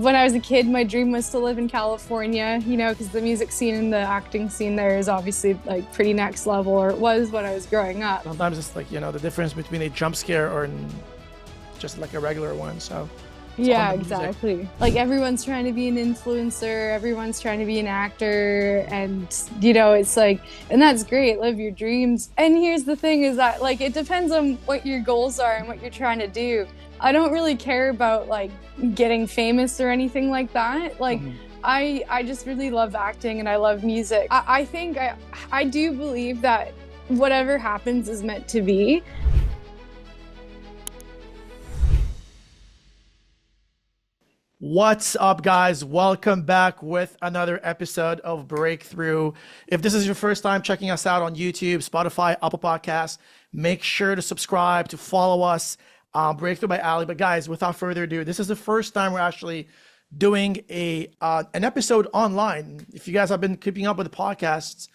when I was a kid, my dream was to live in California, you know, because the music scene and the acting scene there is obviously like pretty next level, or it was when I was growing up. Sometimes it's like, the difference between a jump scare or just like a regular one. So yeah, exactly. Like everyone's trying to be an influencer, everyone's trying to be an actor, and it's like, and that's great, live your dreams. And here's the thing is that like it depends on what your goals are and what you're trying to do. I don't really care about like getting famous or anything like that. Like I just really love acting and I love music. I think I do believe that whatever happens is meant to be. What's up, guys? Welcome back with another episode of Breakthrough. If this is your first time checking us out on YouTube, Spotify, Apple Podcasts, make sure to subscribe, to follow us, Breakthrough by Ali. But guys, without further ado, this is the first time we're actually doing an episode online. If you guys have been keeping up with the podcasts,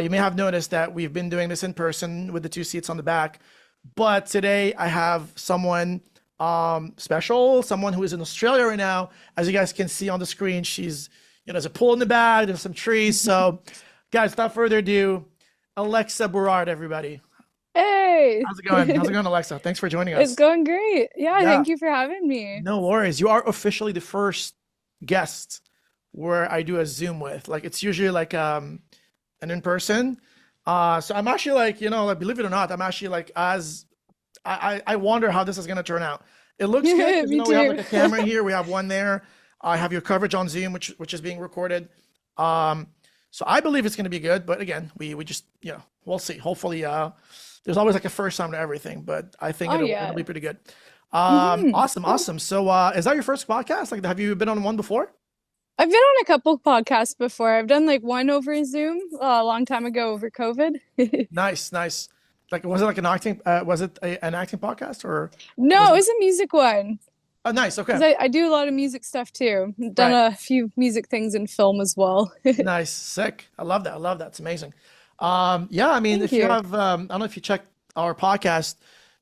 you may have noticed that we've been doing this in person with the two seats on the back. But today I have someone special, someone who is in Australia right now. As you guys can see on the screen, she's, there's a pool in the back, there's some trees. So guys, without further ado, Alexa Berard, everybody. Hey, how's it going? How's it going, Alexa? Thanks for joining us. It's going great. Yeah, thank you for having me. No worries. You are officially the first guest where I do a Zoom with. Like it's usually like an in-person. So I'm actually like, like, believe it or not, I'm actually like I wonder how this is going to turn out. It looks good. We have like a camera here. We have one there. I have your coverage on Zoom, which is being recorded. So I believe it's going to be good. But again, we just, we'll see. Hopefully, there's always like a first time to everything. But I think it'll be pretty good. Awesome. So is that your first podcast? Like, have you been on one before? I've been on a couple podcasts before. I've done like one over Zoom a long time ago over COVID. Nice. Like, was it like an acting? Was it an acting podcast or? No, it was a music one. Oh, nice. Okay. I do a lot of music stuff too. Done a few music things in film as well. Nice, sick. I love that. It's amazing. Yeah, I mean, you have, I don't know if you checked our podcast.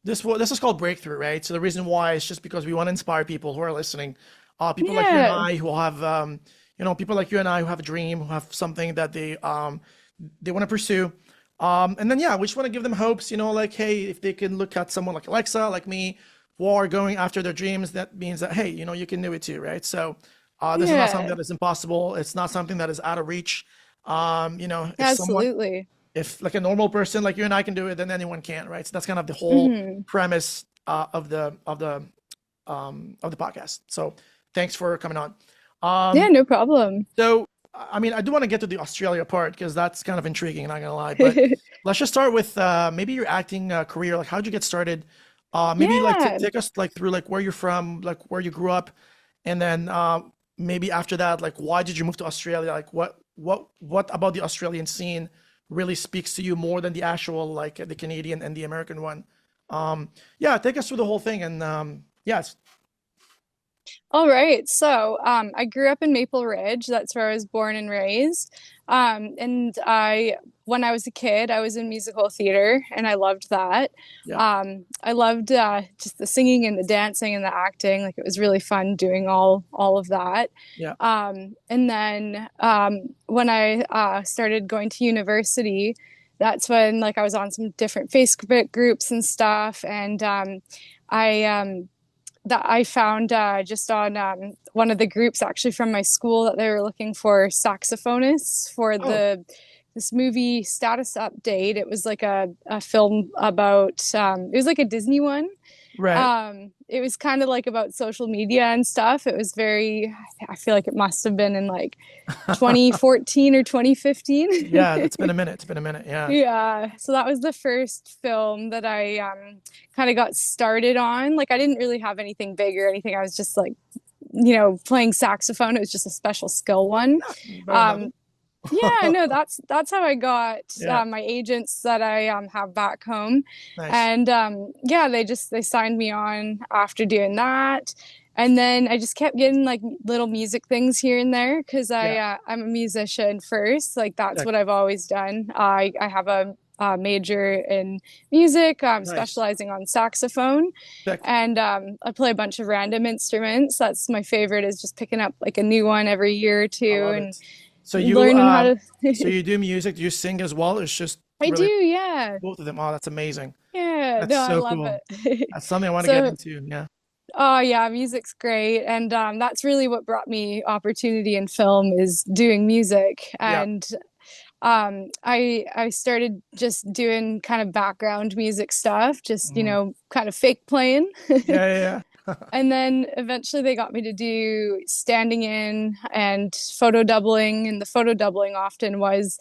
This is called Breakthrough, right? So the reason why is just because we want to inspire people who are listening. People like you and I who have, people like you and I who have a dream, who have something that they want to pursue. And then, we just want to give them hopes, like, hey, if they can look at someone like Alexa, like me, who are going after their dreams, that means that, hey, you can do it too, right? So this is not something that is impossible. It's not something that is out of reach. If absolutely. If like a normal person like you and I can do it, then anyone can, right? So that's kind of the whole premise of the podcast. So thanks for coming on. Yeah, no problem. So I mean, I do want to get to the Australia part because that's kind of intriguing, not gonna lie. But let's just start with maybe your acting career. Like, how'd you get started? Maybe like take us like through like where you're from, like where you grew up, and then maybe after that, like why did you move to Australia? Like what about the Australian scene really speaks to you more than the actual like the Canadian and the American one? Take us through the whole thing and yes. All right. So I grew up in Maple Ridge. That's where I was born and raised. And when I was a kid, I was in musical theater and I loved that. Yeah. I loved just the singing and the dancing and the acting. Like it was really fun doing all of that. Yeah. And then when I started going to university, that's when like I was on some different Facebook groups and stuff. And that I found just on one of the groups actually from my school that they were looking for saxophonists for this movie Status Update. It was like a film about, it was like a Disney one. Right. It was kind of like about social media and stuff. It was I feel like it must have been in like 2014 or 2015. Yeah, it's been a minute. Yeah. Yeah. So that was the first film that I kind of got started on. Like I didn't really have anything big or anything. I was just like, playing saxophone. It was just a special skill one. Yeah, no, that's how I got my agents that I have back home. Nice. And they signed me on after doing that. And then I just kept getting like little music things here and there because I'm a musician first. Like that's what I've always done. I have a major in music, Nice. specializing on saxophone. Sick. And I play a bunch of random instruments. That's my favorite, is just picking up like a new one every year or I two love and it. So learning how to. you do music, do you sing as well? It's just I do, really yeah. both of them. Oh, that's amazing. Yeah, That's no, I so love cool. it. That's something I want to get So, into. Yeah. oh yeah, music's great, and that's really what brought me opportunity in film, is doing music. Yeah. And I started just doing kind of background music stuff, just Mhm. kind of fake playing. Yeah, yeah, yeah. And then eventually they got me to do standing in and photo doubling. And the photo doubling often was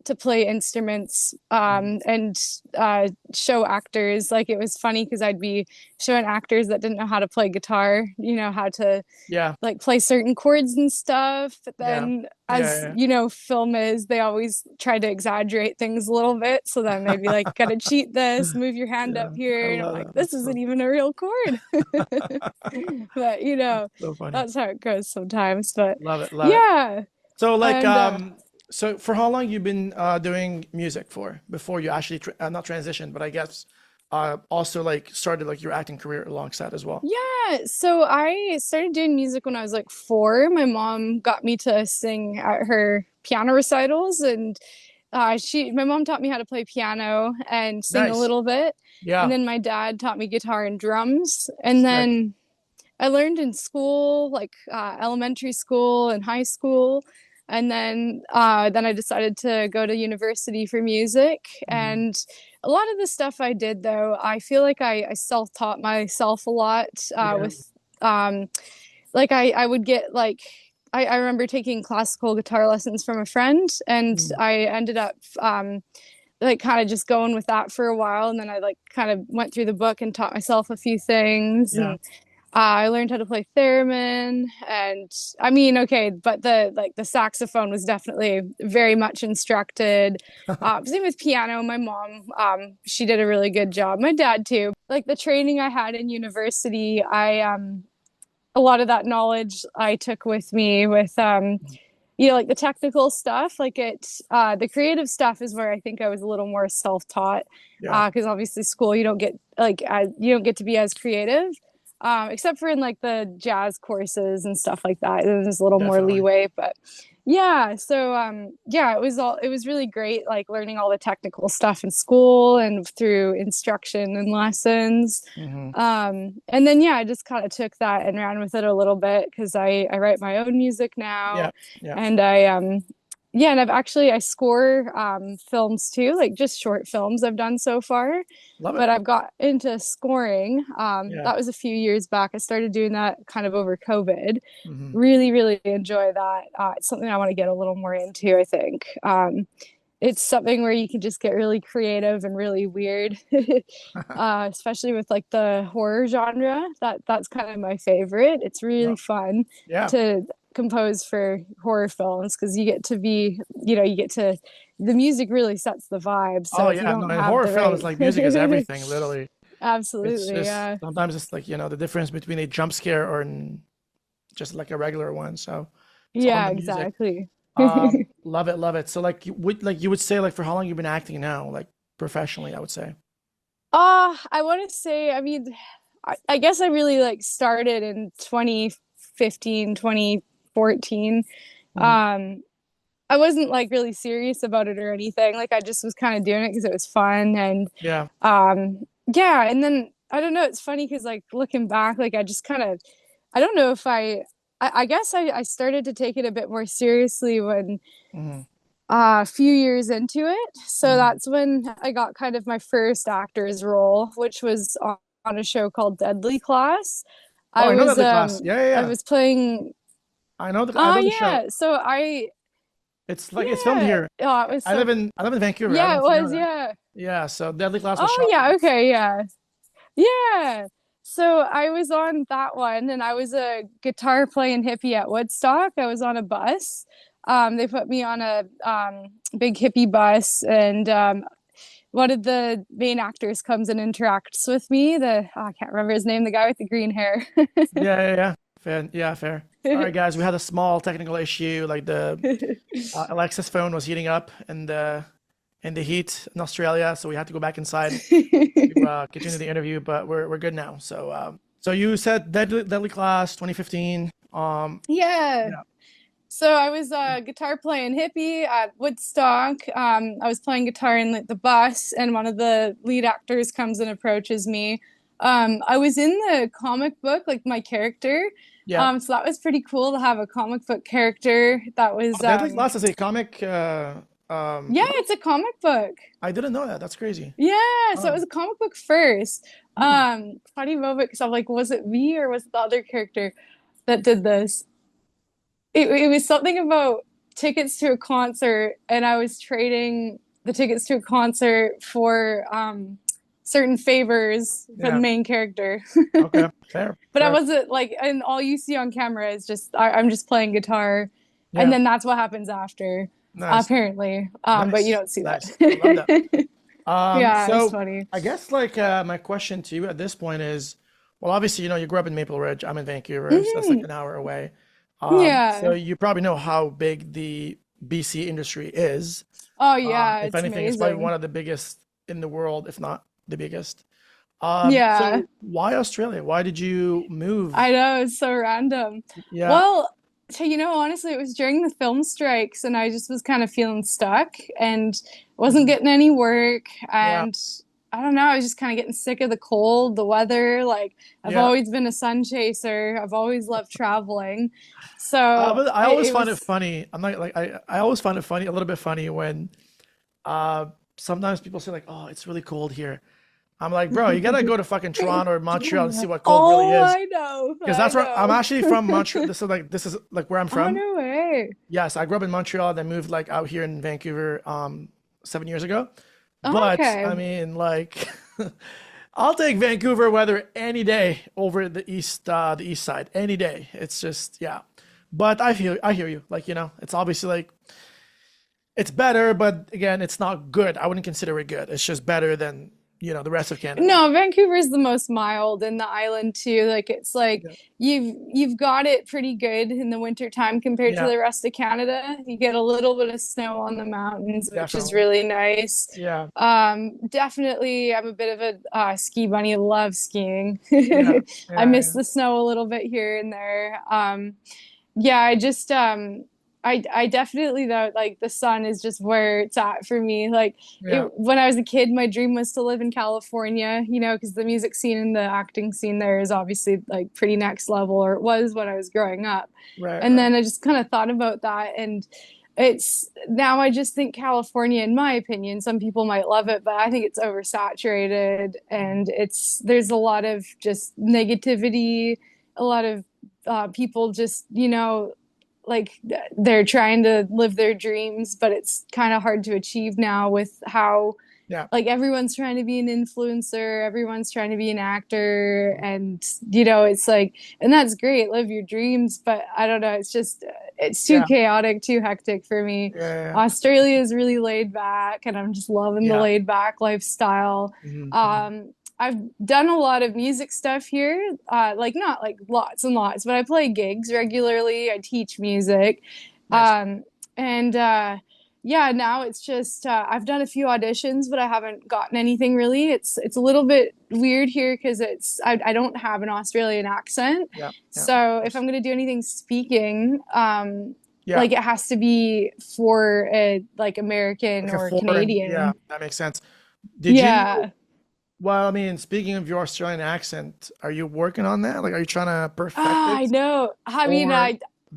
to play instruments Mhm. and show actors. Like it was funny because I'd be showing actors that didn't know how to play guitar, how to Yeah. like play certain chords and stuff. But Yeah. then, Yeah, as yeah. film is, they always try to exaggerate things a little bit. So then they'd be like, gotta cheat this, move your hand up Yeah. I here. And I'm love like, that. this isn't even a real chord. But, So funny. that's how it goes sometimes. But Love it. Love it. yeah. So like And so for how long you been doing music for before you actually not transitioned, but I guess also like started like your acting career alongside as well. yeah, so I started doing music when I was like 4. My mom got me to sing at her piano recitals, and my mom taught me how to play piano and sing a Nice. little bit, and Yeah. then my dad taught me guitar and drums, and Sick. then I learned in school, like elementary school and high school, and then I decided to go to university for music. Hmm. And a lot of the stuff I did, though, I feel like I self-taught myself a lot Yeah. with like I would get like I remember taking classical guitar lessons from a friend, and Mm. I ended up like kind of just going with that for a while, and then I like kind of went through the book and taught myself a few things. Yeah. And I learned how to play theremin, and I mean, okay, but the saxophone was definitely very much instructed. Same with piano. My mom, she did a really good job. My dad too. Like the training I had in university, I a lot of that knowledge I took with me with like the technical stuff. Like the creative stuff is where I think I was a little more self-taught, Yeah. because obviously school you don't get you don't get to be as creative, except for in like the jazz courses and stuff like that. There's a little more Definitely. leeway, but yeah. So yeah, it was really great, like learning all the technical stuff in school and through instruction and lessons. Hmm. And then yeah, I just kind of took that and ran with it a little bit because I write my own music Yeah. now, Yeah. and yeah, and I score films too, like just short films I've done so far. Love it. But I've got into scoring. Yeah. That was a few years back. I started doing that kind of over COVID. Hmm. Really, really enjoy that. It's something I want to get a little more into, I think. It's something where you can just get really creative and really weird, especially with like the horror genre. That's kind of my favorite. It's really Well, fun yeah. to compose for horror films because you get to the music really sets the vibe. So Oh if you yeah. No, don't in have horror the films, like music is right, everything, literally. It's absolutely, just yeah, sometimes it's like, the difference between a jump scare or just like a regular one. So it's all in yeah, the music. exactly. Love it, love it. So you would say like for how long you've been acting now, like professionally, I would say. I want to say, I mean, I guess I really like started in 2015, 2014. Mhm. Um, I wasn't like really serious about it or anything. Like I just was kind of doing it because it was fun. And Yeah. yeah, and then I don't know, it's funny because like looking back, like I just kind of I don't know if I guess I started to take it a bit more seriously when Hmm. a few years into it. So Hmm. that's when I got kind of my first actor's role, which was on a show called Deadly Class. Oh, I I know that was the class. Yeah, yeah, I yeah. was playing I know the show. yeah. So I It's like it's filmed yeah. here. Oh, it was so I live in Vancouver. I don't know yeah, it if you know was, that. yeah. Yeah, so Deadly Class was Oh shot yeah, here. okay, yeah. Yeah. So I was on that one, and I was a guitar playing hippie at Woodstock. I was on a bus. They put me on a big hippie bus, and one of the main actors comes and interacts with me. I can't remember his name, the guy with the green hair. Yeah, yeah, yeah. Fair. Yeah, fair. All right, guys, we had a small technical issue. Like the Alexa's phone was heating up, and in the heat in Australia, so we had to go back inside to continue the interview, but we're good now. So so you said Deadly Class 2015. Yeah. Yeah, So I was guitar playing hippie at Woodstock. I was playing guitar in the bus, and one of the lead actors comes and approaches me. I was in the comic book, like my character. yeah. So that was pretty cool to have a comic book character. That was Oh, Deadly Class is a comic. yeah, Book? it's a comic book. I didn't know that. That's crazy. Yeah, so it Oh, was a comic book first. hmm. Funny moment because I'm like, was it me or was it the other character that did this? It was something about tickets to a concert, and I was trading the tickets to a concert for certain favors for the Yeah. main character. Okay. Fair. But I Fair. wasn't like, and all you see on camera is just I'm just playing guitar, and Yeah. then that's what happens after, Nice. apparently. But you Nice. don't see Nice. I love that. that. Yeah, it's So funny. I guess like my question to you at this point is, well, obviously, you grew up in Maple Ridge. I'm in Vancouver, so that's like Hmm. an hour away. So Yeah. you probably know how big the BC industry is. Oh yeah, If it's anything, it's probably one amazing. of the biggest in the world, if not the biggest. Yeah. So why Australia? Why did you move? I know, it's so random. Yeah. Well, honestly, it was during the film strikes, and I just was kind of feeling stuck and wasn't Mhm. getting any work. Yeah. And I don't know, I was just kind of getting sick of the cold, the weather. Like, I've Yeah. always been a sun chaser, I've always loved traveling. So But I always it find it was, funny. I'm not like I always find it funny, a little bit funny when uh sometimes people say like, "Oh, it's really cold here." I'm like, "Bro, you gotta go to fucking Toronto or Montreal to see what cold really oh, is." I know, Because I that's where I'm know. actually from Montreal. This is like where I'm Oh, from. no way. Yes, I grew up in Montreal, then moved like out here in Vancouver 7 years ago. But Okay. I mean, like, I'll take Vancouver weather any day over the east side any day. It's just yeah. But I hear you. Like it's obviously like it's better, but again, it's not good. I wouldn't consider it good. It's just better than the rest of Canada. No, Vancouver's the most mild in the island too. Like it's like Yeah, you've got it pretty good in the winter time compared to yeah, the rest of Canada. You get a little bit of snow on the mountains, which is definitely. really nice. Yeah, Definitely, I'm a bit of a ski bunny. Love skiing. yeah, I yeah, miss yeah. the snow a little bit here and there. Yeah, I definitely though like the sun is just where it's at for me. Like Yeah. when I was a kid, my dream was to live in California, because the music scene and the acting scene there is obviously like pretty next level, or it was when I was growing up. Right, And right. then I just kind of thought about that, and it's now I just think California, in my opinion, some people might love it, but I think it's oversaturated, and there's a lot of just negativity, a lot of people just like they're trying to live their dreams, but it's kind of hard to achieve now with how Yeah. like everyone's trying to be an influencer, everyone's trying to be an actor, and it's like, and that's great, live your dreams, but I don't know, it's just it's too Yeah. chaotic, too hectic for me. Yeah. Australia is really laid back, and I'm just loving the Yeah. laid back lifestyle. Hmm. I've done a lot of music stuff here, like not like lots and lots, but I play gigs regularly. I teach music, Nice. um, and yeah, now it's just I've done a few auditions, but I haven't gotten anything really. It's a little bit weird here because I don't have an Australian accent, Yeah. Yeah. Of so if course. I'm gonna do anything speaking, Yeah. like it has to be for a like American Like a or foreign. Yeah, Canadian. that makes sense. Did you? Yeah. Well, I mean, speaking of your Australian accent, are you working on that? Like, are you trying to perfect Ah, I it, know. I mean, or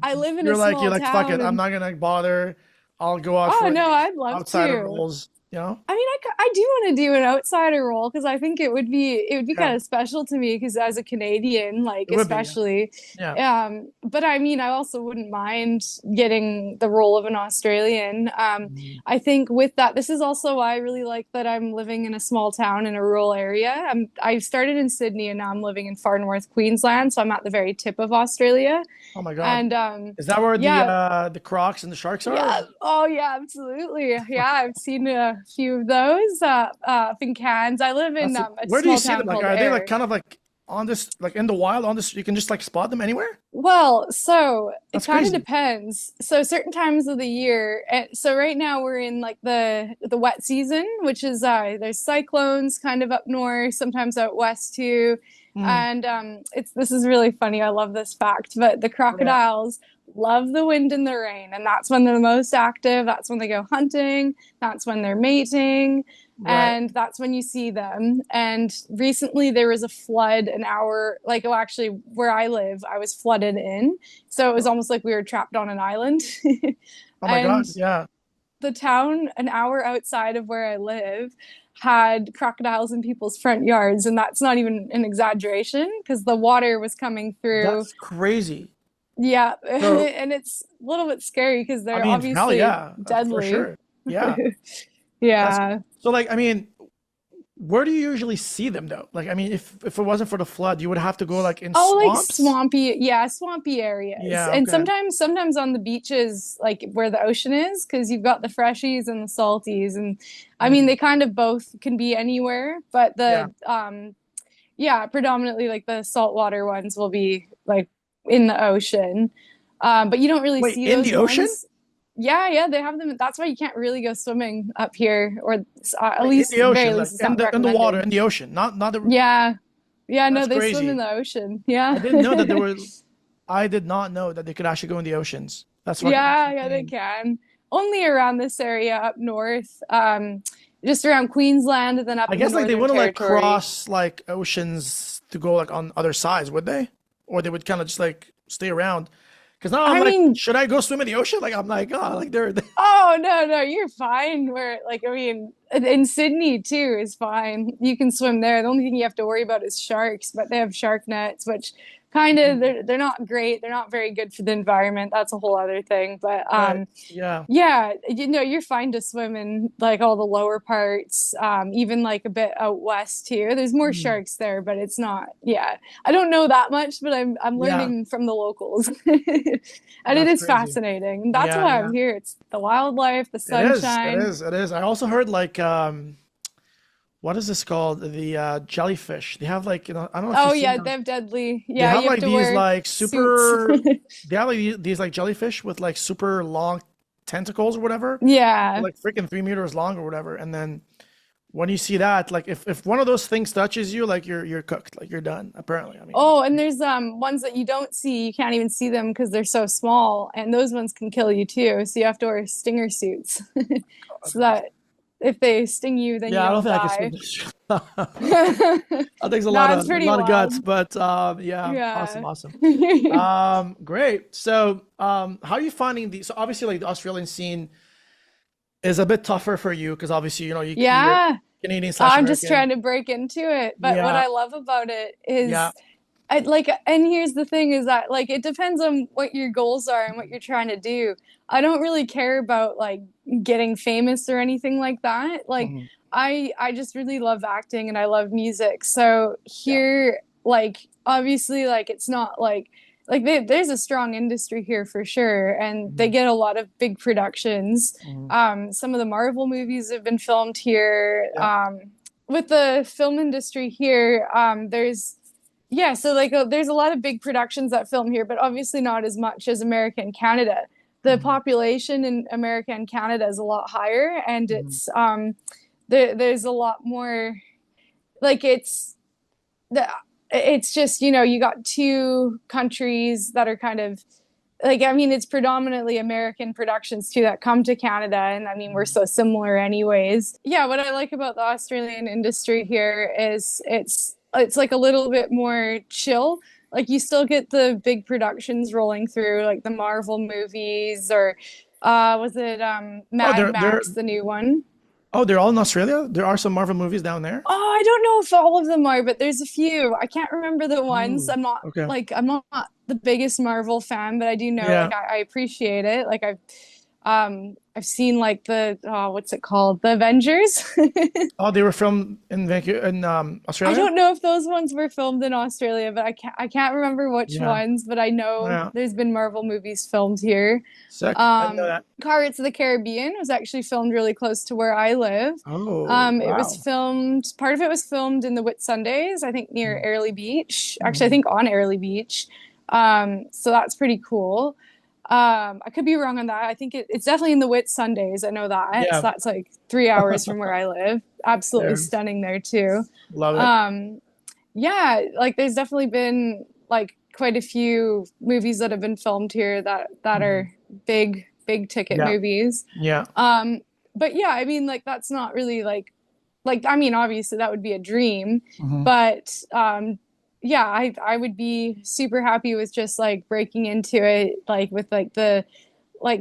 I live in a you're small like, fuck it, town, I'm and not gonna bother. I'll go out oh for no, these I'd love outsider to. roles. You know? I mean, I do want to do an outsider role because I think it would be Yeah. kind of special to me because as a Canadian, like It would be. Yeah. especially, Yeah. but I mean, I also wouldn't mind getting the role of an Australian. Mhm. I think with that, this is also why I really like that I'm living in a small town in a rural area. I started in Sydney and now I'm living in far north Queensland, so I'm at the very tip of Australia, Oh my God. and Is that where yeah. the Crocs and the Sharks are? Yeah. Oh, yeah, absolutely. Yeah, I've seen a few of those up in Cairns. I live in That's a where do you small see them? town Like, called are they like Ayr. kind of like? on this, like in the wild on this, you can just like spot them anywhere? Well, so it That's kind of crazy. depends. So certain times of the year, so right now we're in like the wet season, which is there's cyclones kind of up north, sometimes out west too. Mm, And it's this is really funny. I love this fact, but the yeah. crocodiles love the wind and the rain, and that's when they're the most active. That's when they go hunting. That's when they're mating. Right. And that's when you see them. And recently there was a flood an hour, like, oh, actually, where I live, I was flooded in. So it was almost like we were trapped on an island. Oh my And God. Yeah. the town an hour outside of where I live had crocodiles in people's front yards. And that's not even an exaggeration because the water was coming through. That's crazy. Yeah. So, And it's a little bit scary because I they're mean, hell obviously yeah, for deadly. sure. Yeah. That's Yeah. so like, I mean, where do you usually see them though? Like, I mean, if it wasn't for the flood, you would have to go like in Oh, like swamps. swampy, yeah, swampy areas. Yeah, And okay. sometimes on the beaches, like where the ocean is, because you've got the freshies and the salties. And I mean, Mm, they kind of both can be anywhere, but yeah. yeah, predominantly like the saltwater ones will be like in the ocean. But you don't really Wait, see in those the ocean? ones. Yeah, yeah, they have them. That's why you can't really go swimming up here, or at Wait, in least, the very ocean, like least, it's not in the water, recommended. in the ocean, not the. Yeah, yeah, no, That's they swim in crazy. the ocean. Yeah. I didn't know that there were. I did not know that they could actually go in the oceans. That's Yeah, yeah, they insane. can. Only around this area up north, just around Queensland, and then up I in the guess like they Northern wouldn't like Territory. cross like oceans to go like on other sides, would they? Or they would kind of just like stay around. Because now I'm I like, mean, should I go swim in the ocean? Like I'm like, oh, like they're oh no, no, you're fine. Where like I mean, in Sydney too is fine. You can swim there. The only thing you have to worry about is sharks, but they have shark nets, which kind of they're not great. They're not very good for the environment. That's a whole other thing. But right. Yeah. yeah, you know, you're fine to swim in like all the lower parts, even like a bit out west too. There's more Mm, sharks there, but it's not. Yeah, I don't know that much, but I'm yeah. learning from the locals, and it That's is crazy. fascinating. That's Yeah, why I'm yeah. here. It's the wildlife, the It is. It sunshine. is. It is. I also heard like what is this called? The jellyfish. They have like, I don't know if Oh you've seen yeah, they them. have deadly. They Yeah, have you have like to these wear like suits. super they have like these like jellyfish with like super long tentacles or whatever. They're Yeah. like freaking 3 meters long or whatever. And then when you see that, like if one of those things touches you, like you're cooked. Like you're done, apparently. I mean, Oh, and there's ones that you don't see. You can't even see them because they're so small, and those ones can kill you too. So you have to wear stinger suits so that if they sting you, then you yeah, I don't don't think I can swim die. this. I think it's No, it's a pretty lot of wild. guts, but yeah, awesome, Yeah. awesome. Great. So, how are you finding the? So obviously, like the Australian scene is a bit tougher for you because obviously, you're Yeah. Canadian slash I'm just American. trying to break into it. But what Yeah, I love about it yeah, is I like, and here's the thing is that like it depends on what your goals are and what you're trying to do. I don't really care about like getting famous or anything like that. Like mhm, I just really love acting and I love music. So yeah, here, like obviously, like it's not like there's a strong industry here for sure, and they mhm, get a lot of big productions. mhm, Some of the Marvel movies have been filmed here. yeah, With the film industry here, there's yeah, so like there's a lot of big productions that film here, but obviously not as much as America and Canada. The mhm, population in America and Canada is a lot higher, and mhm, it's there's a lot more like the it's just you know you got two countries that are kind of like I mean it's predominantly American productions too that come to Canada, and I mean we're mhm, so similar anyways. Yeah, what I like about the Australian industry here is it's like a little bit more chill. Like you still get the big productions rolling through, like the Marvel movies or was it Oh, Mad Max, the new one? they're all in Australia. There are some Marvel movies down there. Oh, I don't know if all of them are, but there's a few. I can't remember the ones. Oh, okay. I'm not the biggest Marvel fan, but I do know Yeah. like I appreciate it. Like I've I've seen like the what's it called? The Avengers. Oh, they were filmed in Vancouver, in I Australia. don't know if those ones were filmed in Australia, but I can't remember which Yeah, ones, but I know yeah, there's been Marvel movies filmed here. sick. I didn't know that. Pirates of the Caribbean was actually filmed really close to where I live. Oh, It was wow. filmed, part of it was filmed in the Whitsundays, I think near Airlie Beach. Actually, I Mhm. think on Airlie Beach. So that's pretty cool. I could be wrong on that. I think it's definitely in the Whitsundays. I know that. So Yeah, that's like 3 hours from where I live. Absolutely there. stunning there too. Love it. Um, yeah, like there's definitely been like quite a few movies that have been filmed here that Mhm. are big ticket Yeah, movies. yeah. Um, but yeah, I mean like that's not really like I mean obviously that would be a dream, Hmm. but yeah, I would be super happy with just like breaking into it like with like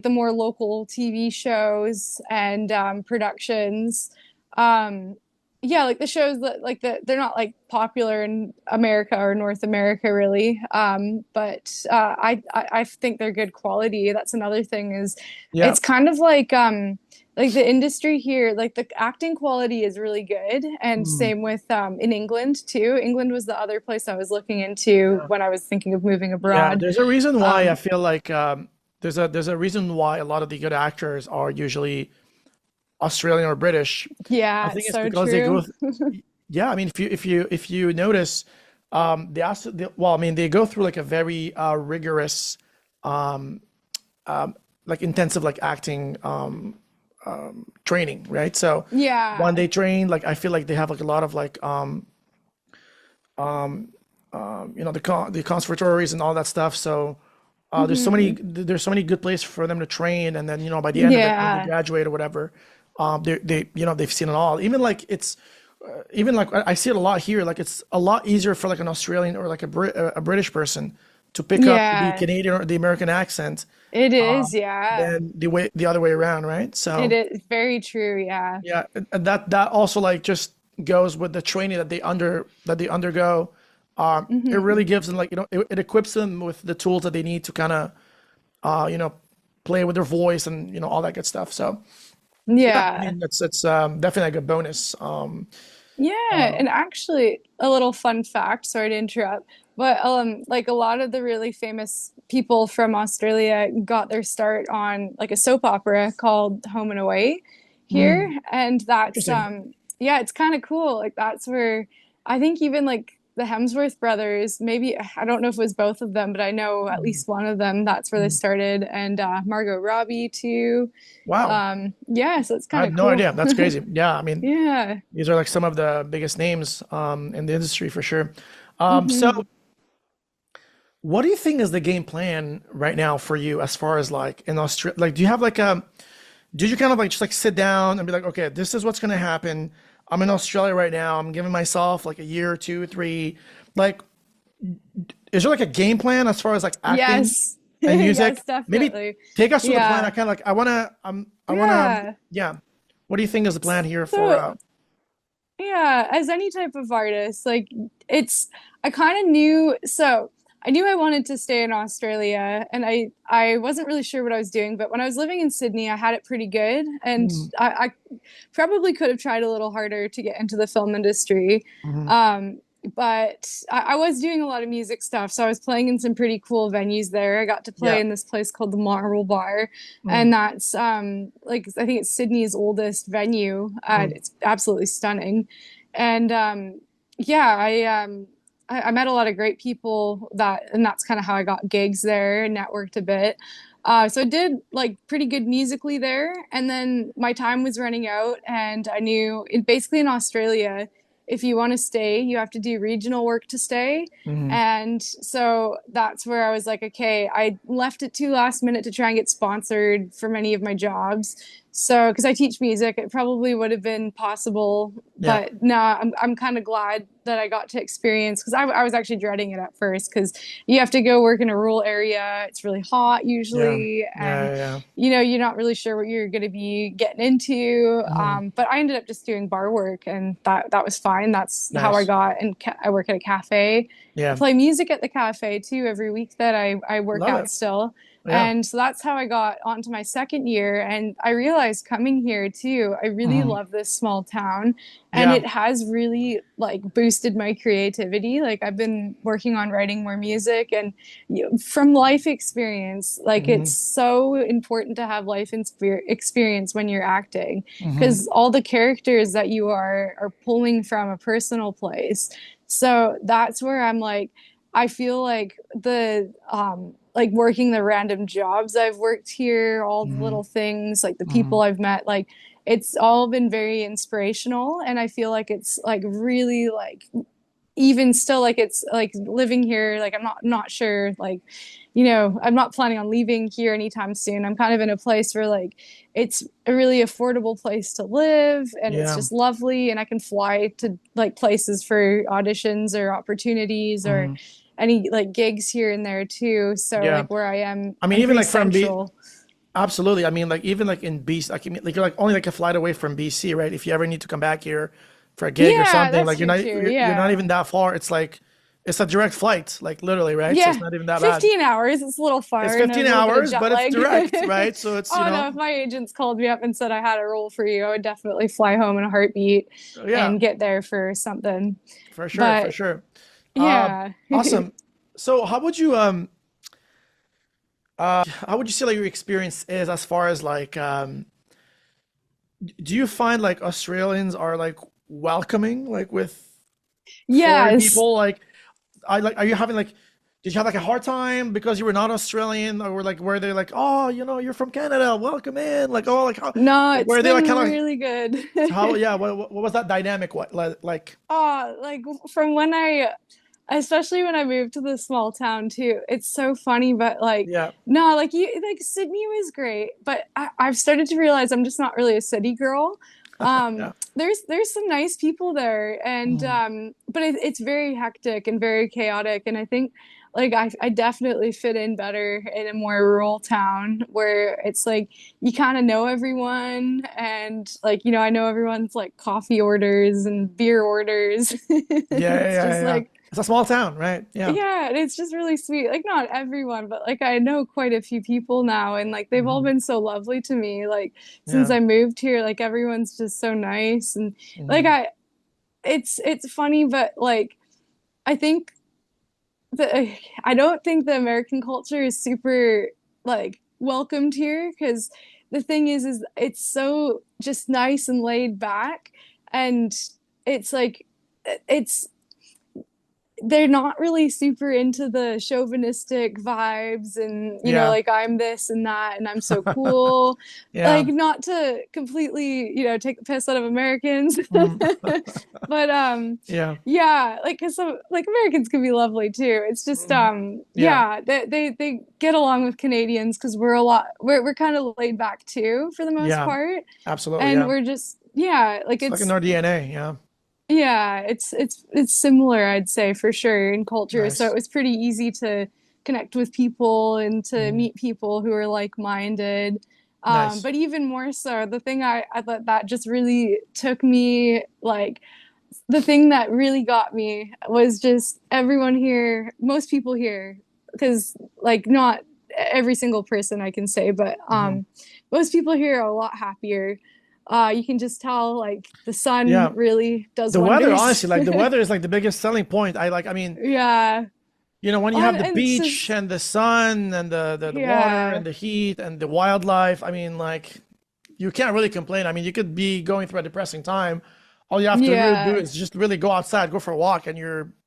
the more local TV shows and productions. Um, yeah, like the shows that like they're not like popular in America or North America really, but I think they're good quality. That's another thing is Yeah. it's kind of like the industry here, like the acting quality is really good, and Mm. same with in England too. England was the other place I was looking into Yeah. when I was thinking of moving Yeah. abroad. There's a reason why I Um, feel like there's a reason why a lot of the good actors are usually Australian or British. I yeah, think it's it's so because they true. go. Yeah, I mean, if you notice, well, I mean, they go through like a very rigorous, um, like intensive like acting training, right? So when Yeah. they train, like I feel like they have like a lot of like the conservatories and all that stuff. So Hmm. there's so many good places for them to train, and then by the end of it when they Yeah. graduate or whatever, they've seen it all. Even like I see it a lot here. Like it's a lot easier for like an Australian or like a British person to pick up the Yeah. Canadian or the American accent It is. Yeah. than the other way around, right? It So is very true. Yeah. yeah, and that also like just goes with the training that they undergo. It Hmm. really gives them like it equips them with the tools that they need to kind of uh, you know play with their voice and all that good stuff. So yeah, I Yeah. mean it's definitely a good bonus. Yeah, Uh, and actually, a little fun fact, sorry to interrupt, but like a lot of the really famous people from Australia got their start on like a soap opera called Home and Away mm, here, and that's interesting. yeah, it's kind of cool. Like that's where I think even like the Hemsworth brothers, maybe I don't know if it was both of them, but I know at Mm, least one of them, that's where they mm. started, and Margot Robbie too. Wow, Yeah, so it's I kind of had no cool. idea. That's crazy. Yeah, I mean Yeah. these are like some of the biggest names in the industry for sure. So Hmm. what do you think is the game plan right now for you as far as like in Australia? Like, do you have like a did you kind of like just like sit down and be like, okay, this is what's going to happen. I'm in Australia right now. I'm giving myself like a year, two, three. Like, is there like a game plan as far as like acting Yes. and music? Yes, Maybe definitely. take us through the plan. I Yeah. kind of like, Yeah. yeah. What do you think is the plan here for, So, yeah, as any type of artist, like it's I kind of knew so I knew I wanted to stay in Australia and I wasn't really sure what I was doing, but when I was living in Sydney, I had it pretty good and mm, I probably could have tried a little harder to get into the film industry. mhm, Um, but I was doing a lot of music stuff, so I was playing in some pretty cool venues there. I got to play yeah, in this place called the Marble Bar, mm, and that's like I think it's Sydney's oldest venue. mm, It's absolutely stunning, and yeah, I met a lot of great people and that's kind of how I got gigs there and networked a bit. So I did like pretty good musically there, and then my time was running out, and I knew basically in Australia, if you want to stay, you have to do regional work to stay. mhm, And so that's where I was like, okay, I left it too last minute to try and get sponsored for many of my jobs. So, because I teach music, it probably would have been possible, Yeah. but no, I'm kind of glad that I got to experience because I was actually dreading it at first because you have to go work in a rural area. It's really hot Yeah. usually, and Yeah. Yeah. you're not really sure what you're going to be getting into. Mhm. But I ended up just doing bar work, and that was fine. That's how I Nice. got, and I work at a cafe. I Yeah. play music at the cafe too every week that I work Love at it. still. Yeah. And so that's how I got onto my second year. And I realized coming here too, I really Mhm. love this small town. And Yeah. it has really like boosted my creativity. Like I've been working on writing more music and from life experience, like it's Mhm. so important to have life experience when you're acting Mhm. because all the characters that you are pulling from a personal place. So that's where I'm like, I feel like the like working the random jobs I've worked here, all the Mhm. little things, like the people Mhm. I've met, like it's all been very inspirational and I feel like it's like really like even still like it's like living here like I'm not sure like I'm not planning on leaving here anytime soon. I'm kind of in a place where like it's a really affordable place to live and it's Yeah. just lovely and I can fly to like places for auditions or opportunities or Mhm. any like gigs here and there too. So Yeah. like where I am, I mean, I'm even pretty like from B, central. absolutely. I mean, like even like in BC, like, I mean, like you're like only like a flight away from BC, right? If you ever need to come back here for a gig or Yeah, something, that's like true too. you're not Yeah. even that far. It's like it's a direct flight, like literally, right? So it's Yeah, not even that bad. 15 hours. It's a little It's far and a 15 little bit of hours, jet but it's lag. direct, right? So it's, Oh no, if my agents called me up and said I had a role for you, I would definitely fly home in a heartbeat yeah, and get there for something. for sure, for But sure. Uh, yeah. awesome. So how would you say like your experience is as far as like do you find like Australians are like welcoming like with foreign Yes. people? Like I like are you having like did you have like a hard time because you were not Australian or were they like, oh, you're from Canada, welcome in, like, oh, like how No, like it's were they like been kind of like really good. how yeah what was that dynamic like Oh, like from when especially when I moved to the small town too. It's so funny, but like, yeah no, like like Sydney was great, but I've started to realize I'm just not really a city girl. yeah There's some nice people there, and mhm, but it's very hectic and very chaotic, and I think like I definitely fit in better in a more rural town where it's like you kind of know everyone and like I know everyone's like coffee orders and beer orders. yeah It's yeah just yeah like it's a small town, right? Yeah. yeah, and it's just really sweet. Like not everyone, but like I know quite a few people now and like they've all Hmm. been so lovely to me. Like since Yeah. I moved here, like everyone's just so nice and like Hmm. it's funny, but like I think I don't think the American culture is super like welcomed here because the thing is it's so just nice and laid back and it's like it's they're not really super into the chauvinistic vibes and Yeah. like I'm this and that and I'm so cool, like Yeah. not to completely take the piss out of Americans. Mm. But Yeah. yeah, like because some like Americans can be lovely too. It's just Mhm. Yeah. yeah, they get along with Canadians because we're kind of laid back too for the most Yeah. part Absolutely. and Yeah. we're just yeah like It's like in our DNA. Yeah. yeah, it's similar, I'd say, for sure in culture. So it Nice. was pretty easy to connect with people and to Hmm. meet people who are like-minded. Nice. But even more so, the thing I thought that just really took me, like, the thing that really got me was just everyone here, most people here, because like not every single person I can say, but Hmm. most people here are a lot happier. You can just tell like the sun Yeah. really does The weather, wonders. honestly, like the weather is like the biggest selling point. I mean, Yeah. when you Oh, have the and it's beach just and the sun and the water yeah. and the heat and the wildlife, I mean, like you can't really complain. I mean, you could be going through a depressing time. All you have to really do Yeah. is just really go outside, go for a walk, and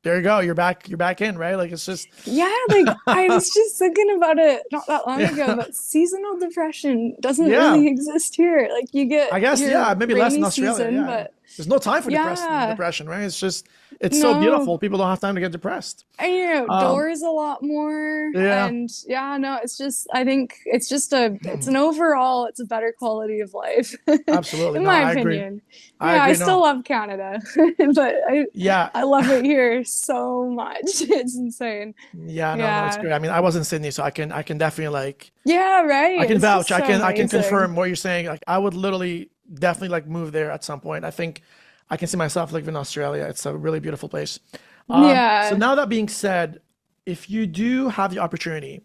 there you go. You're back in, right? Like it's just, Yeah, like I was just thinking about it not that long ago, yeah, but seasonal depression doesn't yeah. really exist here. Like you get I guess, your yeah, maybe less in rainy Australia. season, Yeah. but There's no time for yeah, depression, right? It's just, it's so no. beautiful. People don't have time to get depressed. And you're Um, outdoors a lot more. yeah, And yeah, no, it's just, I think it's just it's an overall, it's a better quality of life, absolutely. in No, my I agree. opinion. I Yeah, I agree. still No, love Canada, but yeah, I love it here so much. It's insane. yeah, no, it's Yeah. great. I mean, I was in Sydney, so I can definitely like, Yeah, right. I can It's vouch. just so I can amazing. confirm what you're saying. Like, I would literally definitely like move there at some point. I think I can see myself living in Australia. It's a really beautiful place. So Yeah. now that being said, if you do have the opportunity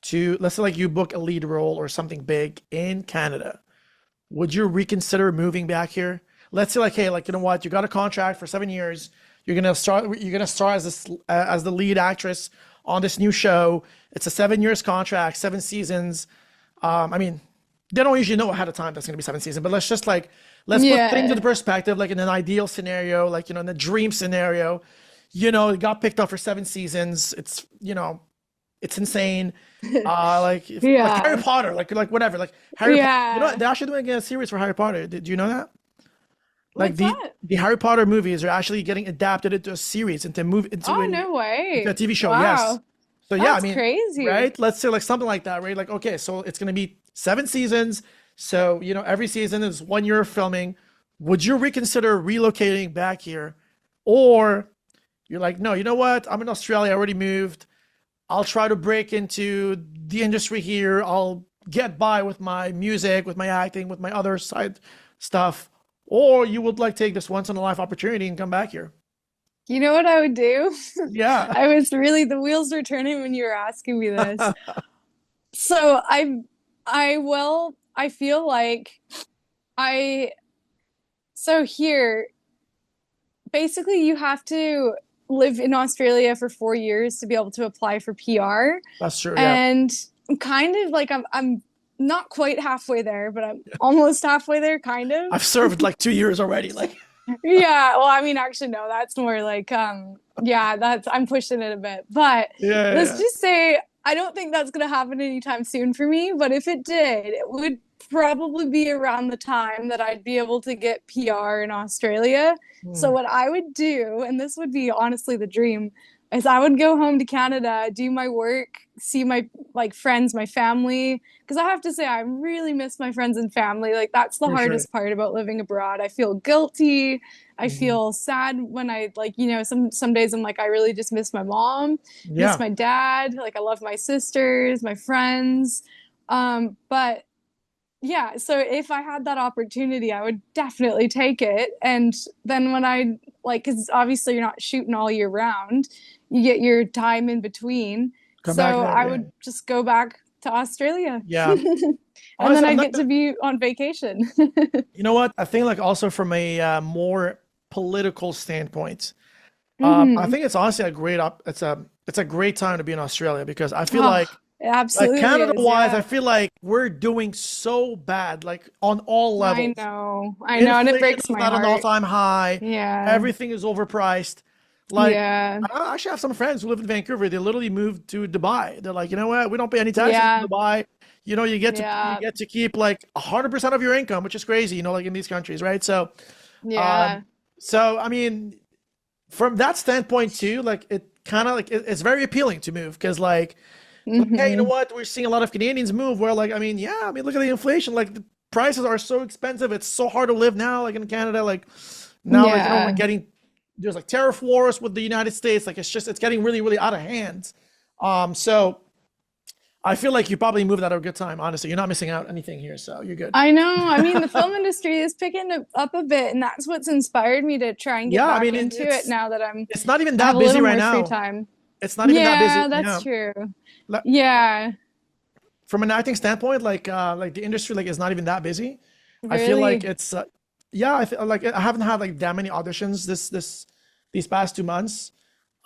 to, let's say like you book a lead role or something big in Canada, would you reconsider moving back here? Let's say like, hey, like you know what, you got a contract for 7 years. You're gonna start as this as the lead actress on this new show. It's a 7 years contract, 7 seasons. I mean, they don't usually know ahead of time that's gonna be 7 seasons, but let's just like let's put things into Yeah. perspective, like in an ideal scenario, like in a dream scenario. It got picked up for 7 seasons. It's insane. Like like Harry Yeah. Potter, like whatever, like Harry Potter. Yeah. They're actually doing a series for Harry Potter. Did you know that? Like What's that? the Harry Potter movies are actually getting adapted into a series, Oh, no into a way. TV show. Yes. Wow. So yeah, I That's mean, crazy. right? Let's say like something like that, right? Like okay, so it's gonna be 7 seasons. So every season is 1 year of filming. Would you reconsider relocating back here, or you're like, no, you know what? I'm in Australia. I already moved. I'll try to break into the industry here. I'll get by with my music, with my acting, with my other side stuff. Or you would like take this once in a life opportunity and come back here. You know what I would do? Yeah. I was really, the wheels were turning when you were asking me this. So I feel like I, so here, basically you have to live in Australia for 4 years to be able to apply for PR. That's true. Yeah. And I'm kind of like, I'm not quite halfway there, but I'm almost halfway there, kind of. I've served like 2 years already. Like, Yeah, well, I mean, actually, no, that's more like, yeah, that's I'm pushing it a bit. But yeah, let's yeah. just say I don't think that's gonna happen anytime soon for me. But if it did, it would probably be around the time that I'd be able to get PR in Australia. So Hmm. what I would do, and this would be honestly the dream, is I would go home to Canada, do my work, see my like friends, my family, because I have to say I really miss my friends and family. Like that's the For sure. hardest part about living abroad. I feel guilty. I Hmm. feel sad when I like, some days I'm like I really just miss my mom, miss Yeah. my dad, like I love my sisters, my friends. But yeah, so if I had that opportunity, I would definitely take it. And then when I like, because obviously you're not shooting all year round, you get your time in between. Come back So there. I Yeah. would just go back to Australia. Yeah. And then Honestly, I'm I'd not get to gonna, be on vacation. you know what? I think like also from a more political standpoint, I Hmm. think it's honestly a it's a great time to be in Australia because I feel Oh, it like absolutely Canada is. wise, I Yeah. feel like we're doing so bad, like on all I levels. know. I know. And it Inflation breaks is my at an heart. all-time high. Yeah. Everything is overpriced. Like, Yeah. I actually have some friends who live in Vancouver. They literally moved to Dubai. They're like, you know what? We don't pay any taxes in Yeah. Dubai. You Yeah. get to keep like 100% of your income, which is crazy. Like in these countries, right? Um, Yeah. so I mean, from that standpoint too, like it kind of like it's very appealing to move because like, hey, you know Hmm. what? We're seeing a lot of Canadians move where, like, I mean, yeah, I mean, look at the inflation. Like, the prices are so expensive. It's so hard to live now, like in Canada. Like, now, like, we're Yeah. there's like tariff wars with the United States. Like, it's getting really, really out of hand. So I feel like you probably moved at a good time, honestly. You're not missing out anything here. So you're good. I know. I mean, the film industry is picking it up a bit, and that's what's inspired me to try and get Yeah, I back mean, into it now that it's not even I have that a busy little right more free now. time. It's not even that busy. Yeah, that's Yeah. true. Like, Yeah, from an acting standpoint, like the industry like is not even that busy. I feel like really. it's yeah, I feel like I haven't had like that many auditions these past 2 months.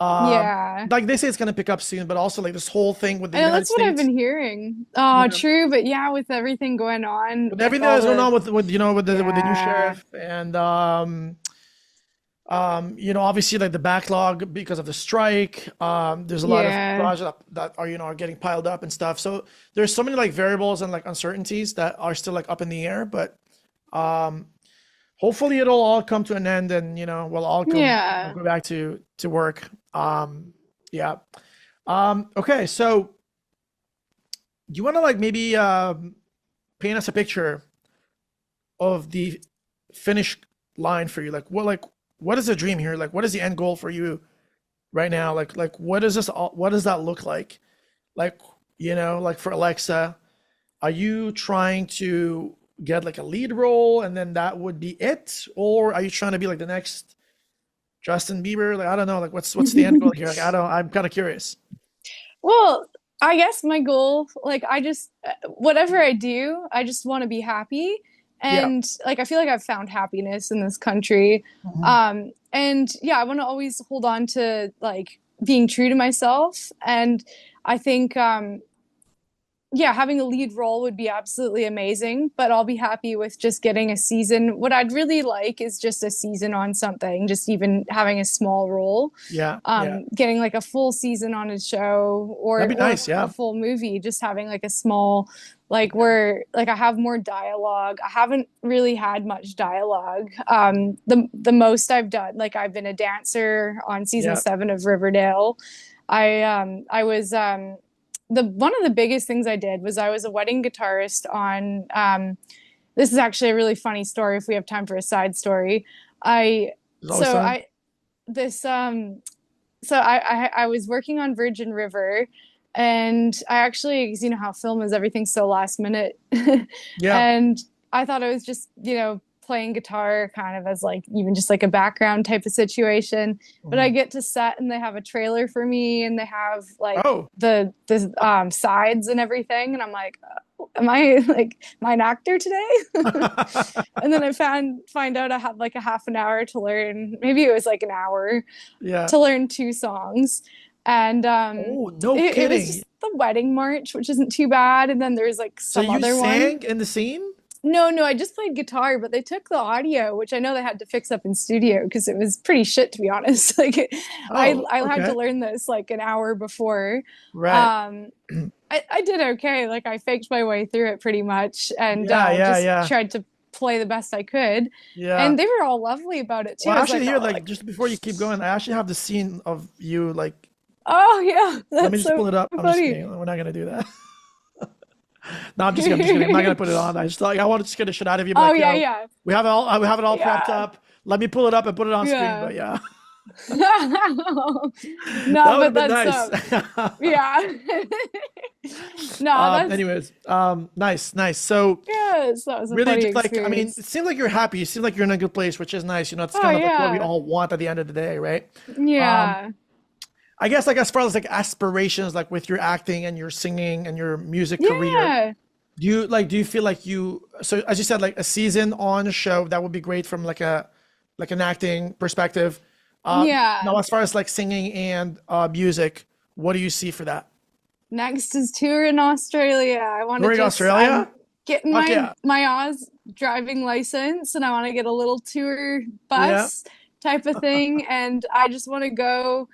Yeah. Like they say it's gonna pick up soon, but also like this whole thing with the I know United that's what I've States, been hearing. Oh, yeah, true, but yeah, with everything going on, with with everything all that's going the on with with the new yeah, sheriff and Obviously like the backlog because of the strike. There's a lot of Yeah. projects that are, are getting piled up and stuff. So there's so many like variables and like uncertainties that are still like up in the air, but um, hopefully it'll all come to an end and, we'll all Yeah. go back to work. Yeah. Okay. So you want to like maybe paint us a picture of the finish line for you? What is the dream here? Like, what is the end goal for you right now? Like what does that look like? Like, like for Alexa, are you trying to get like a lead role and then that would be it? Or are you trying to be like the next Justin Bieber? Like, I don't know. Like, what's the end goal here? Like, I'm kind of curious. Well, I guess my goal, like, I just, whatever I do, I just want to be happy. Yeah. And like, I feel like I've found happiness in this country. Mhm. And yeah, I want to always hold on to like being true to myself. And I think, yeah, having a lead role would be absolutely amazing, but I'll be happy with just getting a season. What I'd really like is just a season on something, just even having a small role, Yeah. Yeah. getting like a full season on a show That'd be or nice. a Yeah. full movie, just having like a small, like Yeah. where like I have more dialogue. I haven't really had much dialogue. The most I've done, like I've been a dancer on season Yeah. 7 of Riverdale. I was the one of the biggest things I did was I was a wedding guitarist on this is actually a really funny story if we have time for a side story. I There's always so time. I this so I was working on Virgin River and I actually, because you know how film is, everything's so last minute. Yeah. And I thought I was just, playing guitar kind of as like even just like a background type of situation. But I Mhm. get to set and they have a trailer for me and they have like Oh. the sides and everything. And I'm like, am I like am I an actor today? And then I find out I had like a half an hour to learn. Maybe it was like an hour Yeah. to learn 2 songs. And Oh, no it was kidding. just the wedding march, which isn't too bad. And then there's like So some you other one. sang in the scene? No, I just played guitar, but they took the audio, which I know they had to fix up in studio because it was pretty shit to be honest. Like Oh, I had to okay. learn this like an hour before. Right. Um I did okay. Like I faked my way through it pretty much and Yeah, yeah, just yeah. tried to play the best I could. Yeah. And they were all lovely about it too. Well, I was actually like, here, oh, like like, just before you keep going, I actually have the scene of you like oh yeah, let me that's just pull so it up. I'm just funny. kidding. We're not gonna do that. No, I'm just kidding. I'm just kidding. I'm not gonna put it on. I just like I want to just get a shit out of you. Be Oh like, yeah, yo, yeah, we have it all propped yeah, up. Let me pull it up and put it on screen. yeah. But yeah, No, that would but have been that's nice. yeah. No, that's Anyways, nice, nice. So yes, that was a really, funny just like I mean, experience. it seems like you're happy. You seem like you're in a good place, which is nice. It's Oh kind of like what we yeah, all want at the end of the day, right? Um, yeah, I guess like as far as like aspirations, like with your acting and your singing and your music career, yeah, do you feel like so as you said, like a season on a show that would be great from like an acting perspective. yeah. Now as far as like singing and music, what do you see for that? Next is tour in Australia. I want to Touring just I'm Australia? getting Fuck my yeah. Oz driving license and I want to get a little tour Yeah. bus type of thing and I just want to go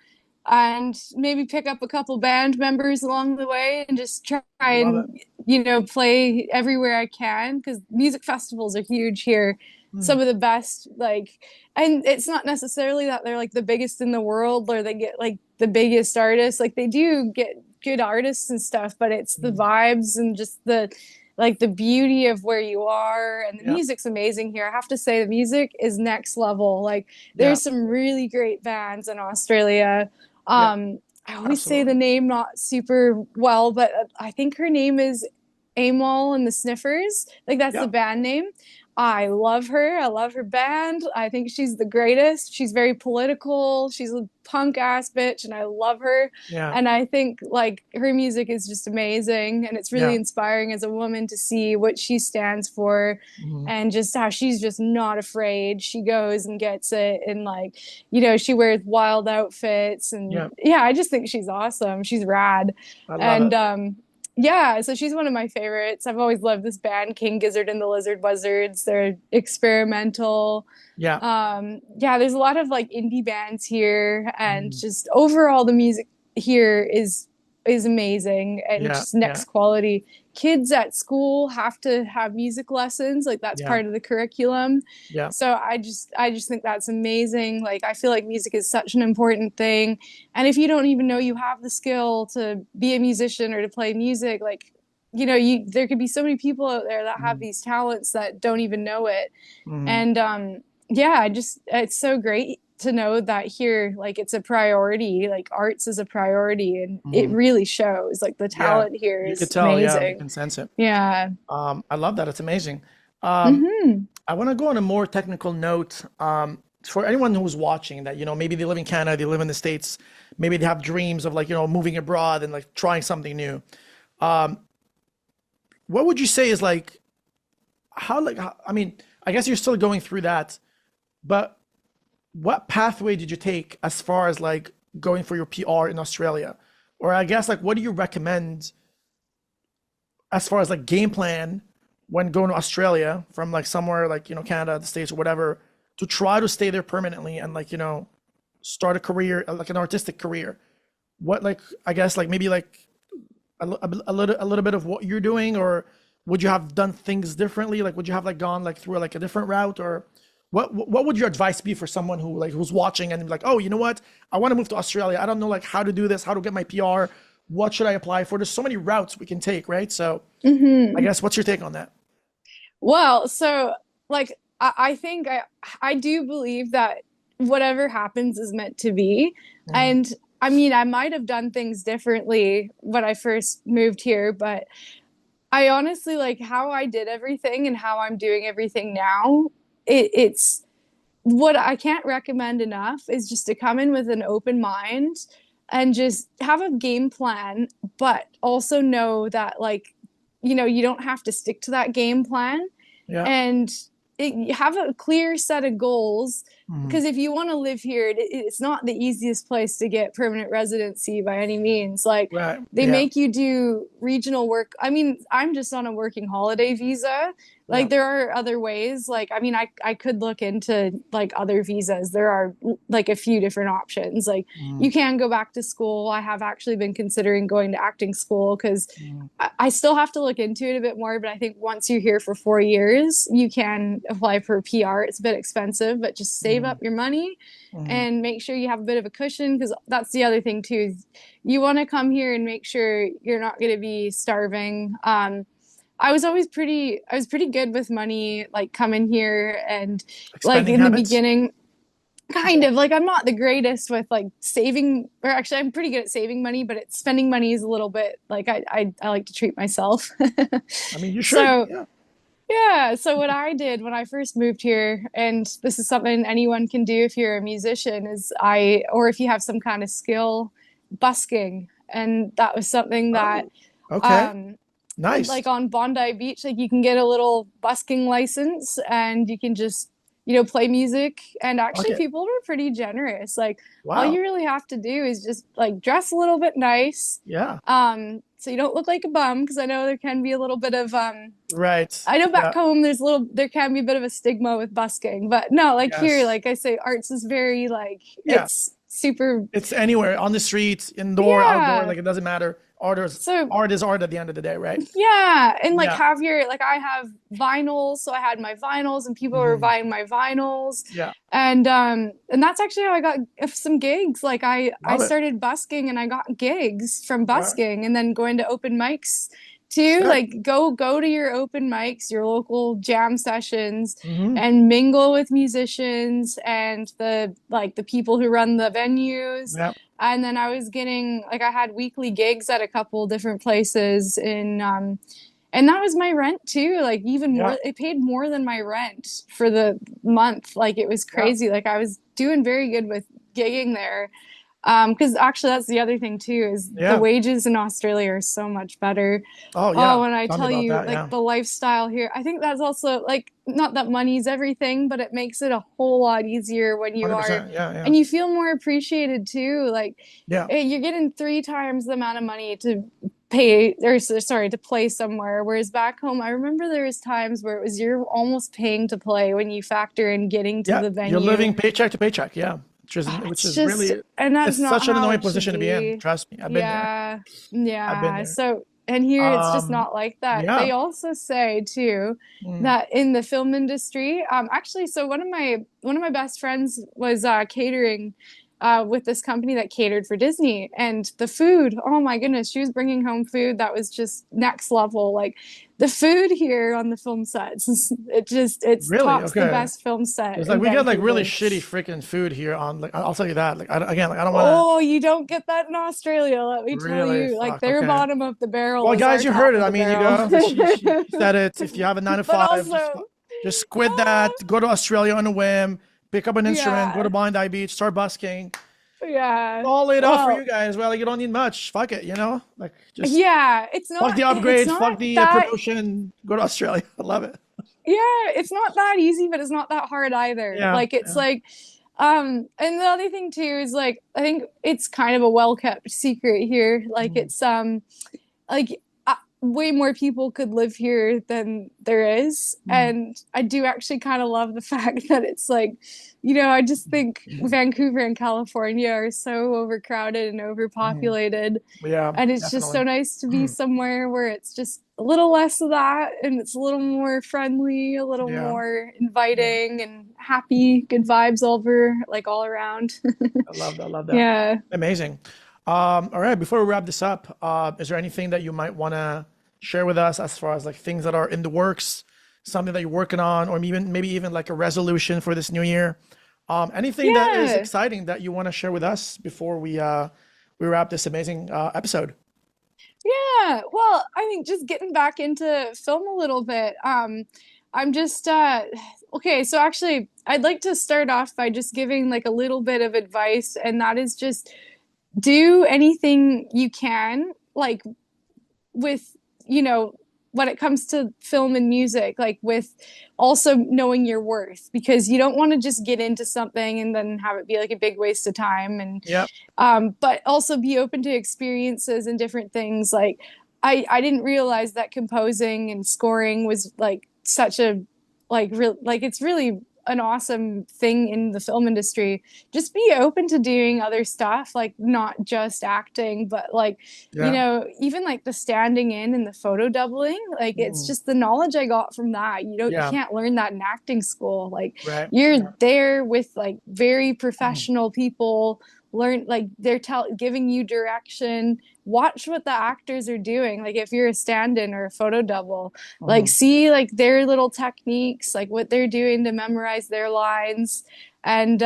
and maybe pick up a couple band members along the way and just try Love it. and play everywhere I can because music festivals are huge here. Hmm. Some of the best like and it's not necessarily that they're like the biggest in the world or they get like the biggest artists like they do get good artists and stuff but it's the Hmm. vibes and just the like the beauty of where you are and the Yeah. music's amazing here. I have to say the music is next level. Like Yeah. there's some really great bands in Australia. Yeah. I always say the Absolutely. name not super well, but I think her name is Amol and the Sniffers. Like that's the Yeah. band name. I love her. I love her band. I think she's the greatest. She's very political. She's a punk ass bitch and I love her. Yeah. And I think like her music is just amazing and it's really Yeah. inspiring as a woman to see what she stands for Hmm. and just how she's just not afraid. She goes and gets it and like, she wears wild outfits and Yeah. yeah, I just think she's awesome. She's rad. I love And it. Yeah, so she's one of my favorites. I've always loved this band, King Gizzard and the Lizard Wizards. They're experimental. Yeah. Yeah, there's a lot of like indie bands here, and Mm. just overall the music here is amazing and Yeah. just Yeah. next quality. Kids at school have to have music lessons, like that's Yeah. part of the curriculum. Yeah. So I just think that's amazing. Like I feel like music is such an important thing. And if you don't even know you have the skill to be a musician or to play music, like you there could be so many people out there that have Mm. these talents that don't even know it. Mm. And yeah, it's so great to know that here, like it's a priority, like arts is a priority, and it Mm. really shows. Like the Yeah. talent here You could is tell. Yeah. You amazing. can sense it. Yeah. I love that. It's amazing. Um, Hmm. I want to go on a more technical note. For anyone who's watching that, maybe they live in Canada, they live in the States, maybe they have dreams of like, moving abroad and like trying something new. Um, what would you say is like, I mean, I guess you're still going through that, but what pathway did you take as far as like going for your PR in Australia? Or I guess like, what do you recommend as far as like game plan when going to Australia from like somewhere like Canada, the States or whatever to try to stay there permanently and like start a career like an artistic career? What like I guess like maybe like a little bit of what you're doing, or would you have done things differently? Like would you have like gone like through like a different route, or what would your advice be for someone who like who's watching and like, oh, you know what, I want to move to Australia, I don't know like how to do this, how to get my PR, what should I apply for? There's so many routes we can take, right? So I Hmm. guess what's your take on that? Well, so like I think I do believe that whatever happens is meant to be. Mm, And I mean, I might have done things differently when I first moved here, but I honestly like how I did everything and how I'm doing everything now. It's what I can't recommend enough is just to come in with an open mind and just have a game plan, but also know that like, you don't have to stick to that game plan, yeah. and you have a clear set of goals, Mm, because if you want to live here, it's not the easiest place to get permanent residency by any means. Like right. they Yeah. make you do regional work. I mean, I'm just on a working holiday visa. Yeah. Like there are other ways. Like I mean, I could look into like other visas. There are like a few different options. Like Mm, you can go back to school. I have actually been considering going to acting school because mm, I still have to look into it a bit more, but I think once you're here for 4 years, you can apply for PR. It's a bit expensive, but just save mm, up your money mm, and make sure you have a bit of a cushion, because that's the other thing too. Is you want to come here and make sure you're not going to be starving. I was pretty good with money, like coming here, and like like spending in the habits. beginning, kind Yeah. of like I'm not the greatest with like saving, or actually I'm pretty good at saving money, but it's spending money is a little bit like I like to treat myself. I mean, you should. So Yeah. yeah, so what I did when I first moved here, and this is something anyone can do if you're a musician, is or if you have some kind of skill, busking. And that was something that Oh, okay. um Nice. like on Bondi Beach, like you can get a little busking license and you can just, play music. And actually, Okay. people were pretty generous. Like, all Wow. you really have to do is just like dress a little bit nice, Yeah. so you don't look like a bum. Because I know there can be a little bit of, Right. I know back Yeah. home there can be a bit of a stigma with busking, but no, like here, Yes. like I say, arts is very like Yeah. it's super, It's anywhere on the street, indoor, outdoor, yeah. like it doesn't matter. So Art is art at the end of the day, right? yeah, and like Yeah. have your like I have vinyls, so I had my vinyls and people were Mhm. buying my vinyls. Yeah. And that's actually how I got some gigs. Like I Love it. started busking and I got gigs from Right. busking, and then going to open mics too. Sick. Like go to your open mics, your local jam sessions, Hmm. and mingle with musicians and the people who run the venues. Yeah. And then I was getting like I had weekly gigs at a couple different places in and that was my rent too. Like even Yeah. more, it paid more than my rent for the month. Like it was Yeah. crazy. Like I was doing very good with gigging there. Because actually that's the other thing too, is the Yeah. wages in Australia are so much better. Oh, Oh, yeah. when I Tell me tell about you, that. like Yeah. the lifestyle here, I think that's also like not that money's everything, but it makes it a whole lot easier when you are, 100%. Yeah. Yeah. and you feel more appreciated too. Like Yeah. you're getting 3 times the amount of money to pay or sorry to play somewhere, whereas back home I remember there was times where it was you're almost paying to play when you factor in getting to Yeah, the you're venue. living paycheck to paycheck. Yeah, which It's is just, really, and that's it's not such an how annoying it should position to be in. be. Trust me, I've been there. Yeah, I've been yeah. there. So, and here it's just Um, not like that. yeah. They also say too Mm. that in the film industry, actually, so one of my best friends was catering with this company that catered for Disney, and the food, oh my goodness, she was bringing home food that was just next level. Like the food here on the film sets, it's Really? tops the Okay. best film set It's like in we get like really Vancouver. shitty freaking food here on, like I'll tell you that. Like again, like I don't want to Oh, you don't get that in Australia, let me tell really you. Like fuck. their Okay. bottom of the barrel Well, is guys, our you heard top it. of I the mean, you barrel. go. She said it. If you have a nine to But five, also, just quit that. Go to Australia on a whim. Pick up an instrument. Go to yeah, Bondi Beach. Start busking. yeah. All laid off for you Well, guys. Well, like, you don't need much. Fuck it. Like just yeah, fuck the it's upgrade. not Fuck the that promotion. Go to Australia. I love it. yeah, it's not that easy, but it's not that hard either. Yeah. Like it's Yeah. like and the other thing too is like I think it's kind of a well-kept secret here. Like Mm, it's like way more people could live here than there is. mm, And I do actually kind of love the fact that it's like, I just think mm, Vancouver and California are so overcrowded and mm. overpopulated. Yeah, And it's just so definitely. nice to be somewhere where it's just a little less of that and it's a little more friendly, a little Yeah. more Yeah. inviting and happy, good vibes over like all around. I love that. I love that. Yeah. Amazing. All right. Before we wrap this up, is there anything that you might want to share with us as far as like things that are in the works, something that you're working on, or maybe even like a resolution for this new year? Anything that is Yeah. exciting that you want to share with us before we wrap this amazing episode? Yeah, well, I think just getting back into film a little bit. I'm just okay, so actually I'd like to start off by just giving like a little bit of advice, and that is just do anything you can, like with, you know, when it comes to film and music, like with also knowing your worth, because you don't want to just get into something and then have it be like a big waste of time. And Yep. but also be open to experiences and different things. Like I didn't realize that composing and scoring was like such a like it's really an awesome thing in the film industry. Just be open to doing other stuff, like not just acting, but like, Yeah. even like the standing in and the photo doubling, like it's Mm, just the knowledge I got from that. You yeah. can't learn that in acting school. Like Right. you're Yeah. there with like very Mm, professional people, learn like they're giving you direction. Watch what the actors are doing, like if you're a stand-in or a photo double, like mm. see like their little techniques, like what they're doing to memorize their lines. And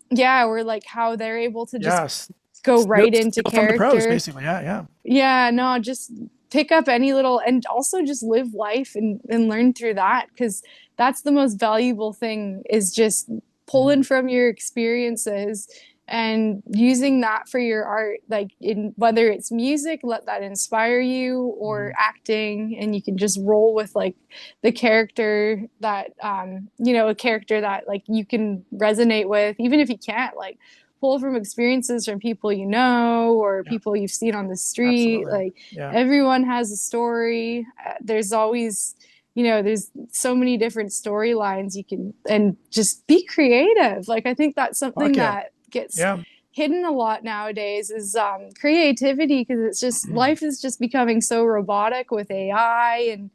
yeah, or like how they're able to just Yes. go right into Steal from the pros, character. basically. Yeah. Yeah. Yeah, no, just pick up any little, and also just live life and learn through that, because that's the most valuable thing, is just pulling Mm, from your experiences and using that for your art, like in whether it's music, let that inspire you, or mm. acting, and you can just roll with like the character that a character that like you can resonate with, even if you can't, like pull from experiences from people you know or Yeah. people you've seen on the street. Absolutely. Like Yeah. everyone has a story. There's always, there's so many different storylines you can, and just be creative. Like I think that's something Fuck yeah. that gets Yeah. hidden a lot nowadays is creativity, because it's just life is just becoming so robotic with AI and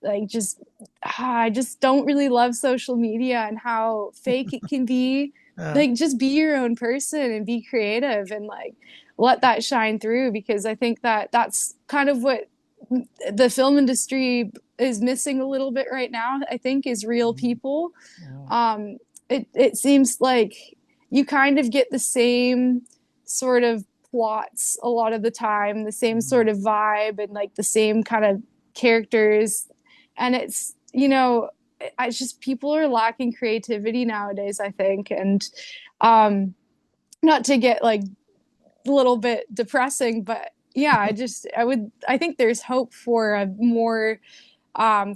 like just I just don't really love social media and how fake it can be. Yeah. Like just be your own person and be creative and like let that shine through, because I think that that's kind of what the film industry is missing a little bit right now, I think, is real Mhm. people. Mhm. um it seems like you kind of get the same sort of plots a lot of the time, the same Mhm. sort of vibe and like the same kind of characters. And it's, I just, people are lacking creativity nowadays, I think. And um not to get like a little bit depressing, but yeah, I think there's hope for a more more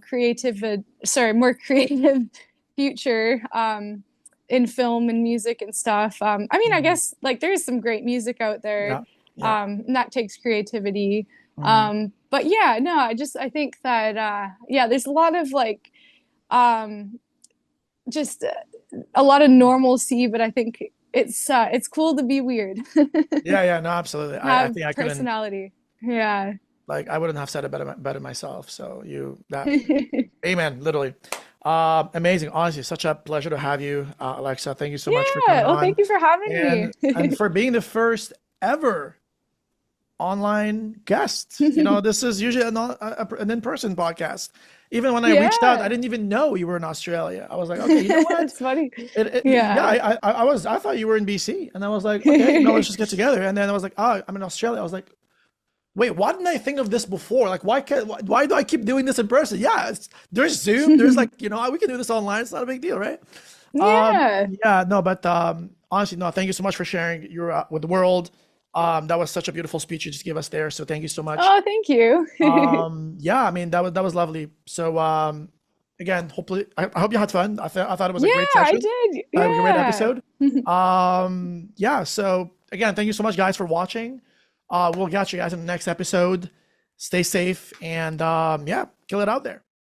creative future in film and music and stuff. I mean, I Mhm. guess like there's some great music out there, Yeah. Yeah. and that takes creativity. Mhm. But yeah, no, I think that yeah, there's a lot of like um just a lot of normalcy, but I think it's cool to be weird. Yeah, yeah, no, absolutely. I Have think I couldn't, personality. Yeah. like, I wouldn't have said it better myself. So that, amen, literally. Amazing. Honestly, such a pleasure to have you, Alexa. Thank you so much for Yeah. coming Well, on thank you for having me. and for being the first ever online guest. This is usually an in-person podcast. Even when I reached out, I Yeah. didn't even know you were in Australia. I was like, okay, you know what? It's funny. Yeah, Yeah. I thought you were in BC, and I was like, okay, let's just get together. And then I was like, oh, I'm in Australia. I was like, wait, why didn't I think of this before? Like, why do I keep doing this in person? Yeah, there's Zoom. There's like, we can do this online. It's not a big deal, right? Yeah. Yeah, no, but honestly, no, thank you so much for sharing your with the world. That was such a beautiful speech you just gave us there. So thank you so much. Oh, thank you. Yeah, I mean that was lovely. So again, hopefully, I hope you had fun. I thought it was a Yeah, great I session, did. a great Yeah. episode. Yeah. So again, thank you so much, guys, for watching. We'll catch you guys in the next episode. Stay safe and yeah, kill it out there.